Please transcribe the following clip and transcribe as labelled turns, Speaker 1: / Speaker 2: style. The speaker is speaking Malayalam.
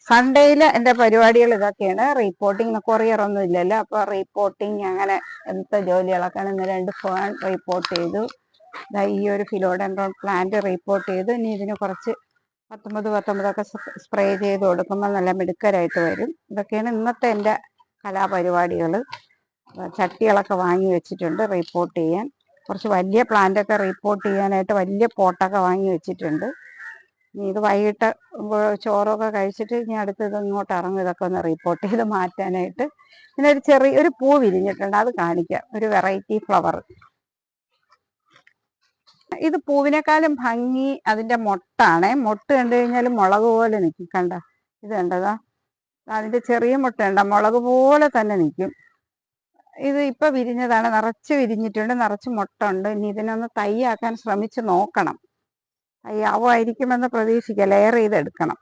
Speaker 1: സൺഡേയിൽ എൻ്റെ പരിപാടികൾ ഇതൊക്കെയാണ്. റിപ്പോർട്ടിങ് കൊറിയർ ഒന്നും ഇല്ലല്ലോ, അപ്പോൾ റിപ്പോർട്ടിങ് അങ്ങനെ എന്തൊക്കെ ജോലികളൊക്കെയാണ്. ഇന്ന് 2 ഫേൺ റിപ്പോർട്ട് ചെയ്തു. ഈ ഒരു ഫിലോഡെൻഡ്രോൺ പ്ലാന്റ് റിപ്പോർട്ട് ചെയ്തു. ഇനി ഇതിന് കുറച്ച് 19 സ്പ്രേ ചെയ്ത് കൊടുക്കുമ്പോൾ നല്ല മിടുക്കരായിട്ട് വരും. ഇതൊക്കെയാണ് ഇന്നത്തെ എൻ്റെ കലാപരിപാടികൾ. ചട്ടികളൊക്കെ വാങ്ങി വെച്ചിട്ടുണ്ട് റിപ്പോർട്ട് ചെയ്യാൻ. കുറച്ച് വലിയ പ്ലാന്റൊക്കെ റിപ്പോർട്ട് ചെയ്യാനായിട്ട് വലിയ പോട്ടൊക്കെ വാങ്ങി വെച്ചിട്ടുണ്ട്. ഇനി ഇത് വൈകിട്ട് ചോറൊക്കെ കഴിച്ചിട്ട് ഇനി അടുത്തത് ഇങ്ങോട്ട് ഇറങ്ങും, ഇതൊക്കെ ഒന്ന് റിപ്പോർട്ട് ചെയ്ത് മാറ്റാനായിട്ട്. പിന്നെ ഒരു ചെറിയൊരു പൂ വിരിഞ്ഞിട്ടുണ്ട്, അത് കാണിക്കാം. ഒരു വെറൈറ്റി ഫ്ലവർ. ഇത് പൂവിനേക്കാളും ഭംഗി അതിൻ്റെ മൊട്ടാണ്. മൊട്ട് കണ്ടു കഴിഞ്ഞാൽ മുളക് പോലെ നിൽക്കും. കണ്ട, ഇത് കണ്ടതാ, അതിൻ്റെ ചെറിയ മുട്ട കണ്ട മുളക് പോലെ തന്നെ നിൽക്കും. ഇത് ഇപ്പം വിരിഞ്ഞതാണ്, നിറച്ച് വിരിഞ്ഞിട്ടുണ്ട്, നിറച്ച് മുട്ട ഉണ്ട്. ഇനി ഇതിനൊന്ന് തൈയാക്കാൻ ശ്രമിച്ച് നോക്കണം. തൈയാവുമായിരിക്കുമെന്ന് പ്രതീക്ഷിക്കാം. ലെയർ ചെയ്തെടുക്കണം.